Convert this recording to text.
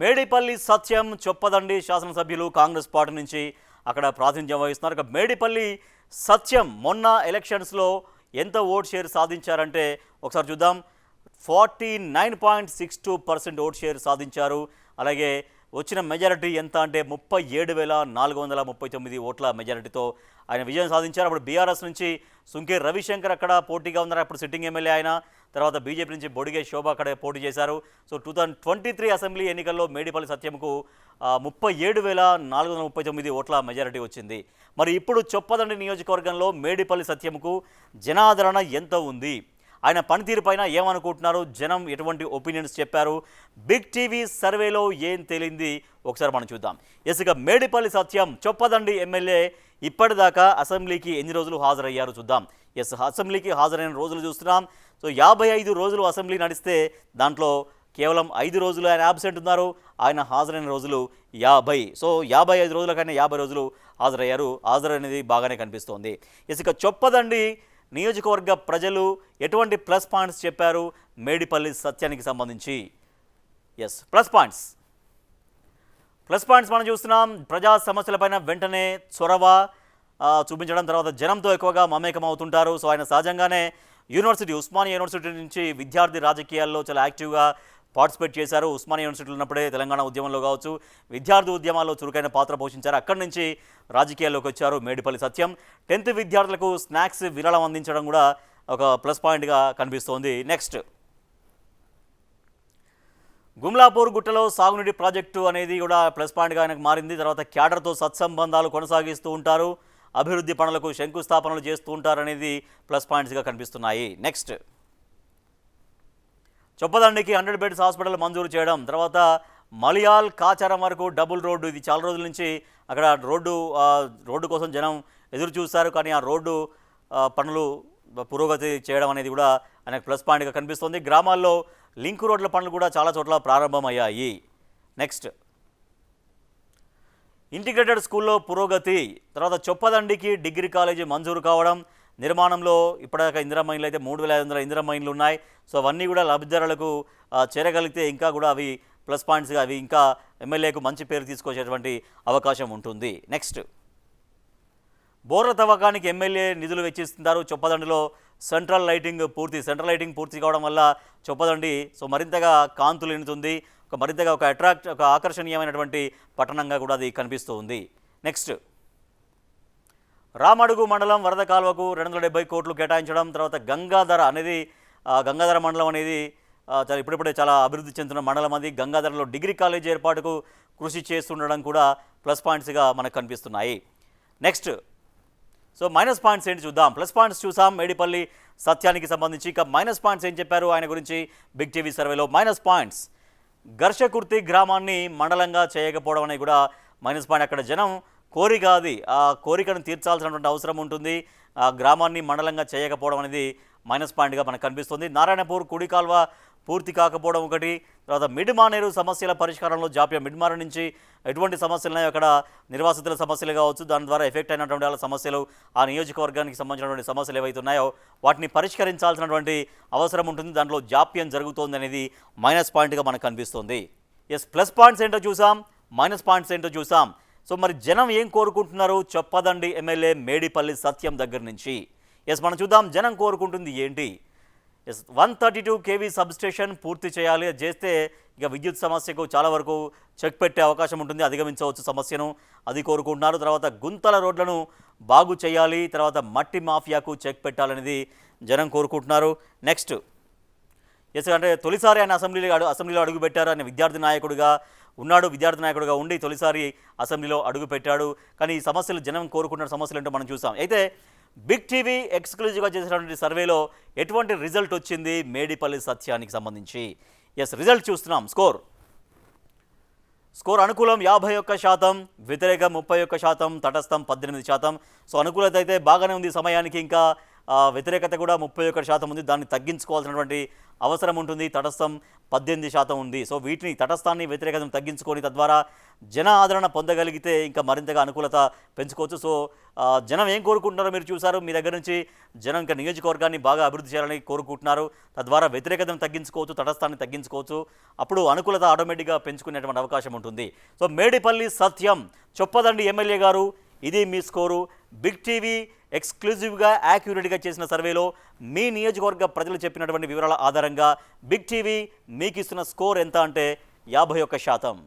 మేడిపల్లి సత్యం చొప్పదండి శాసనసభ్యులు కాంగ్రెస్ పార్టీ నుంచి అక్కడ ప్రాతినిధ్యం వహిస్తున్నారు. మేడిపల్లి సత్యం మొన్న ఎలక్షన్స్లో ఎంత ఓట్ షేర్ సాధించారంటే ఒకసారి చూద్దాం. 49.62% ఓట్ షేర్ సాధించారు. అలాగే వచ్చిన మెజారిటీ ఎంత అంటే 37,439 ఓట్ల మెజారిటీతో ఆయన విజయం సాధించారు. అప్పుడు బీఆర్ఎస్ నుంచి సుంకే రవిశంకర్ అక్కడ పోటీగా ఉన్నారు. అప్పుడు సిట్టింగ్ ఎమ్మెల్యే ఆయన. తర్వాత బీజేపీ నుంచి బొడిగే శోభ అక్కడ పోటీ చేశారు. సో 2023 అసెంబ్లీ ఎన్నికల్లో మేడిపల్లి సత్యంకు 37,439 ఓట్ల మెజారిటీ వచ్చింది. మరి ఇప్పుడు చొప్పదండి నియోజకవర్గంలో మేడిపల్లి సత్యంకు జనాదరణ ఎంత ఉంది, ఆయన పనితీరు పైన ఏమనుకుంటున్నారు, జనం ఎటువంటి ఒపీనియన్స్ చెప్పారు, బిగ్ టీవీ సర్వేలో ఏం తేలింది ఒకసారి మనం చూద్దాం. ఇక మేడిపల్లి సత్యం చొప్పదండి ఎమ్మెల్యే ఇప్పటిదాకా అసెంబ్లీకి ఎన్ని రోజులు హాజరయ్యారు చూద్దాం. అసెంబ్లీకి హాజరైన రోజులు చూస్తున్నాం. సో 55 రోజులు అసెంబ్లీ నడిస్తే దాంట్లో కేవలం 5 రోజులు ఆయన అబ్సెంట్ ఉన్నారు. ఆయన హాజరైన రోజులు 50. సో 55 రోజుల కన్నా 50 రోజులు హాజరయ్యారు. హాజరైనది బాగానే కనిపిస్తోంది. ఇక చొప్పదండి నియోజకవర్గ ప్రజలు ఎటువంటి ప్లస్ పాయింట్స్ చెప్పారు మేడిపల్లి సత్యానికి సంబంధించి? ప్లస్ పాయింట్స్ మనం చూస్తున్నాం. ప్రజా సమస్యలపైన వెంటనే చొరవ చూపించడం, తర్వాత జనంతో ఎక్కువగా మమేకం అవుతుంటారు. సో ఆయన సహజంగానే ఉస్మానియా యూనివర్సిటీ నుంచి విద్యార్థి రాజకీయాల్లో చాలా యాక్టివ్గా పార్టిసిపేట్ చేశారు. ఉస్మానియా యూనివర్సిటీలో ఉన్నప్పుడే తెలంగాణ ఉద్యమంలో కావచ్చు, విద్యార్థి ఉద్యమాల్లో చురుకైన పాత్ర పోషించారు. అక్కడి నుంచి రాజకీయాల్లోకి వచ్చారు మేడిపల్లి సత్యం. 10th విద్యార్థులకు స్నాక్స్ విరాళం అందించడం కూడా ఒక ప్లస్ పాయింట్గా కనిపిస్తోంది. నెక్స్ట్, గుమ్లాపూర్ గుట్టలో సాగునీటి ప్రాజెక్టు అనేది కూడా ప్లస్ పాయింట్గా ఆయనకు మారింది. తర్వాత క్యాడర్తో సత్సంబంధాలు కొనసాగిస్తూ ఉంటారు, అభివృద్ధి పనులకు శంకుస్థాపనలు చేస్తూ ఉంటారనేది ప్లస్ పాయింట్స్గా కనిపిస్తున్నాయి. నెక్స్ట్, చొప్పదండికి 100 బెడ్స్ హాస్పిటల్ మంజూరు చేయడం, తర్వాత మలియాల్ కాచారం వరకు డబుల్ రోడ్డు, ఇది చాలా రోజుల నుంచి అక్కడ రోడ్డు కోసం జనం ఎదురు చూస్తారు. కానీ ఆ రోడ్డు పనులు పురోగతి చేయడం అనేది కూడా ఆయనకు ప్లస్ పాయింట్గా కనిపిస్తుంది. గ్రామాల్లో లింక్ రోడ్ల పనులు కూడా చాలా చోట్ల ప్రారంభమయ్యాయి. నెక్స్ట్, ఇంటిగ్రేటెడ్ స్కూల్లో పురోగతి, తర్వాత చొప్పదండికి డిగ్రీ కాలేజీ మంజూరు కావడం, నిర్మాణంలో ఇప్పటిదాకా ఇందిరా మైన్లు అయితే 3,500 ఇందిరా మైన్లు ఉన్నాయి. సో అవన్నీ కూడా లబ్ధిదారులకు చేరగలిగితే ఇంకా కూడా అవి ప్లస్ పాయింట్స్గా అవి ఇంకా ఎమ్మెల్యేకు మంచి పేరు తీసుకొచ్చేటువంటి అవకాశం ఉంటుంది. నెక్స్ట్, బోర్ల తవ్వకానికి ఎమ్మెల్యే నిధులు వెచ్చిస్తున్నారు. చొప్పదండిలో సెంట్రల్ లైటింగ్ పూర్తి కావడం వల్ల చొప్పదండి సో మరింతగా కాంతులు ఎన్నుతుంది. మరింతగా ఒక ఆకర్షణీయమైనటువంటి పట్టణంగా కూడా అది కనిపిస్తూ ఉంది. నెక్స్ట్, రామడుగు మండలం వరద కాలువకు 270 కోట్లు కేటాయించడం, తర్వాత గంగాధర మండలం అనేది ఇప్పుడిప్పుడే చాలా అభివృద్ధి చెందుతున్న మండలం అది. గంగాధరలో డిగ్రీ కాలేజ్ ఏర్పాటుకు కృషి చేస్తుండడం కూడా ప్లస్ పాయింట్స్గా మనకు కనిపిస్తున్నాయి. నెక్స్ట్, సో మైనస్ పాయింట్స్ ఏంటి చూద్దాం. ప్లస్ పాయింట్స్ చూసాం మేడిపల్లి సత్యానికి సంబంధించి. ఇక మైనస్ పాయింట్స్ ఏం చెప్పారు ఆయన గురించి బిగ్ టీవీ సర్వేలో? మైనస్ పాయింట్స్, ఘర్షకుర్తి గ్రామాన్ని మండలంగా చేయకపోవడం అనేది కూడా మైనస్ పాయింట్. అక్కడ జనం కోరిక అది, ఆ కోరికను తీర్చాల్సినటువంటి అవసరం ఉంటుంది. ఆ గ్రామాన్ని మండలంగా చేయకపోవడం అనేది మైనస్ పాయింట్గా మనకు కనిపిస్తుంది. నారాయణపూర్ కుడి కాల్వ పూర్తి కాకపోవడం ఒకటి, తర్వాత మిడ్మానేరు సమస్యల పరిష్కారంలో జాప్యం. మిడ్మానేరు నుంచి ఎటువంటి సమస్యలు ఉన్నాయో అక్కడ నిర్వాసితుల సమస్యలు కావచ్చు, దాని ద్వారా ఎఫెక్ట్ అయినటువంటి వాళ్ళ సమస్యలు, ఆ నియోజకవర్గానికి సంబంధించినటువంటి సమస్యలు ఏవైతే ఉన్నాయో వాటిని పరిష్కరించాల్సినటువంటి అవసరం ఉంటుంది. దాంట్లో జాప్యం జరుగుతోంది అనేది మైనస్ పాయింట్గా మనకు కనిపిస్తుంది. ప్లస్ పాయింట్స్ ఏంటో చూసాం, మైనస్ పాయింట్స్ ఏంటో చూసాం. సో మరి జనం ఏం కోరుకుంటున్నారు చొప్పదండి ఎమ్మెల్యే మేడిపల్లి సత్యం దగ్గర నుంచి? మనం చూద్దాం జనం కోరుకుంటుంది ఏంటి. 132 kV సబ్స్టేషన్ పూర్తి చేయాలి. అది చేస్తే ఇక విద్యుత్ సమస్యకు చాలా వరకు చెక్ పెట్టే అవకాశం ఉంటుంది, అధిగమించవచ్చు సమస్యను, అది కోరుకుంటున్నారు. తర్వాత గుంతల రోడ్లను బాగు చేయాలి, తర్వాత మట్టి మాఫియాకు చెక్ పెట్టాలనేది జనం కోరుకుంటున్నారు. నెక్స్ట్, అంటే తొలిసారి ఆయన అసెంబ్లీలో అడుగుపెట్టారు. ఆయన విద్యార్థి నాయకుడిగా ఉండి తొలిసారి అసెంబ్లీలో అడుగుపెట్టాడు. కానీ ఈ సమస్యలు జనం కోరుకుంటున్న సమస్యలు ఏంటో మనం చూసాం. అయితే బిగ్ టీవీ ఎక్స్క్లూజివ్గా చేసినటువంటి సర్వేలో ఎటువంటి రిజల్ట్ వచ్చింది మేడిపల్లి సత్యానికి సంబంధించి? రిజల్ట్ చూస్తున్నాం. స్కోర్ అనుకూలం 51%, వ్యతిరేకం 31%, తటస్థం 18%. సో అనుకూలత అయితే బాగానే ఉంది సమయానికి. ఇంకా వ్యతిరేకత కూడా 31% ఉంది. దాన్ని తగ్గించుకోవాల్సినటువంటి అవసరం ఉంటుంది. తటస్థం 18% ఉంది. సో వీటిని తటస్థాన్ని వ్యతిరేకతను తగ్గించుకొని తద్వారా జన ఆదరణ పొందగలిగితే ఇంకా మరింతగా అనుకూలత పెంచుకోవచ్చు. సో జనం ఏం కోరుకుంటున్నారో మీరు చూసారు. మీ దగ్గర నుంచి జనం ఇంకా నియోజకవర్గాన్ని బాగా అభివృద్ధి చేయాలని కోరుకుంటున్నారు. తద్వారా వ్యతిరేకతను తగ్గించుకోవచ్చు, తటస్థాన్ని తగ్గించుకోవచ్చు. అప్పుడు అనుకూలత ఆటోమేటిక్గా పెంచుకునేటువంటి అవకాశం ఉంటుంది. సో మేడిపల్లి సత్యం చొప్పదండి ఎమ్మెల్యే గారు, ఇది మీ స్కోరు. బిగ్ టీవీ ఎక్స్క్లూజివ్గా యాక్యురేట్గా చేసిన సర్వేలో మీ నియోజకవర్గ ప్రజలు చెప్పినటువంటి వివరాల ఆధారంగా బిగ్ టీవీ మీకు ఇస్తున్న స్కోర్ ఎంత అంటే 51%.